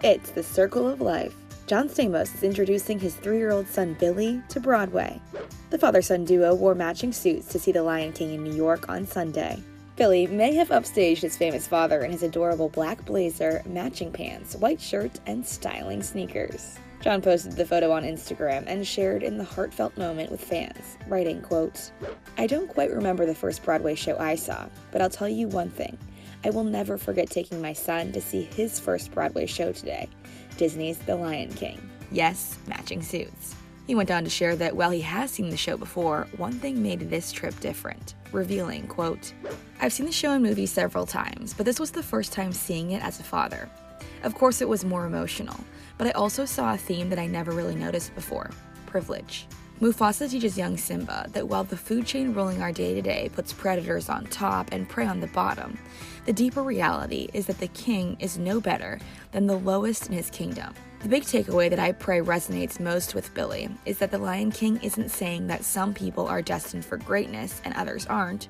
It's the circle of life. John Stamos is introducing his 3-year-old son Billy to Broadway. The father-son duo wore matching suits to see The Lion King in New York on Sunday. Billy may have upstaged his famous father in his adorable black blazer, matching pants, white shirt, and styling sneakers. John posted the photo on Instagram and shared in the heartfelt moment with fans, writing, quote, "I don't quite remember the first Broadway show I saw, but I'll tell you one thing. I will never forget taking my son to see his first Broadway show today, Disney's The Lion King." Yes, matching suits. He went on to share that while he has seen the show before, one thing made this trip different, revealing, quote, "I've seen the show in movies several times, but this was the first time seeing it as a father. Of course it was more emotional, but I also saw a theme that I never really noticed before, privilege. Mufasa teaches young Simba that while the food chain ruling our day-to-day puts predators on top and prey on the bottom, the deeper reality is that the king is no better than the lowest in his kingdom." The big takeaway that I pray resonates most with Billy is that the Lion King isn't saying that some people are destined for greatness and others aren't.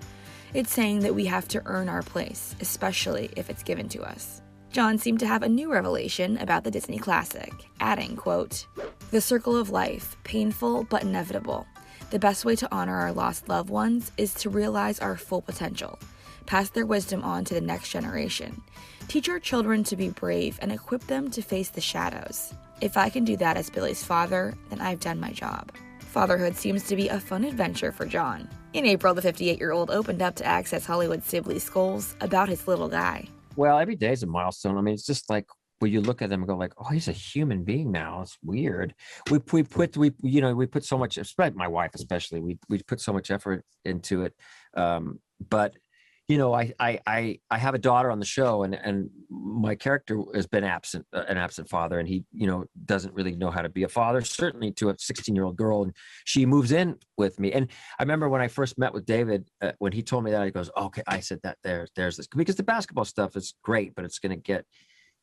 It's saying that we have to earn our place, especially if it's given to us. John seemed to have a new revelation about the Disney classic, adding, quote, "The circle of life, painful but inevitable. The best way to honor our lost loved ones is to realize our full potential, pass their wisdom on to the next generation, teach our children to be brave and equip them to face the shadows. If I can do that as Billy's father, then I've done my job." Fatherhood seems to be a fun adventure for John. In April, the 58-year-old opened up to Access Hollywood Sibley Scholes about his little guy. Well, every day is a milestone. I mean, it's just like when you look at them and go like, oh, he's a human being now. It's weird. We put so much, especially my wife, especially, we put so much effort into it. But I have a daughter on the show, and my character has been an absent father, and he, doesn't really know how to be a father, certainly to a 16-year-old girl. And she moves in with me. And I remember when I first met with David, when he told me that, he goes, okay, I said that there's this, because the basketball stuff is great, but it's going to get,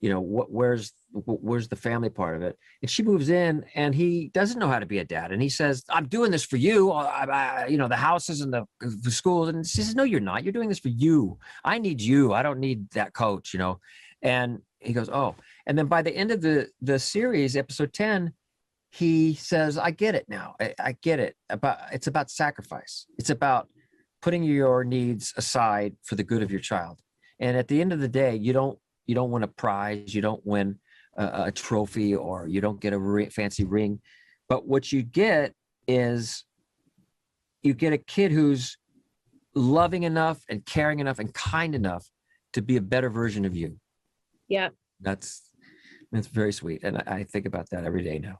where's the family part of it? And she moves in, and he doesn't know how to be a dad. And he says, "I'm doing this for you. The houses and the schools." And she says, "No, you're not. You're doing this for you. I need you. I don't need that coach, And he goes, "Oh." And then by the end of the series, episode 10, he says, "I get it now. I get it. It's about sacrifice. It's about putting your needs aside for the good of your child. And at the end of the day, you don't win a prize, you don't win a trophy, or you don't get a fancy ring. But what you get is you get a kid who's loving enough and caring enough and kind enough to be a better version of you." Yeah. That's very sweet. And I think about that every day now.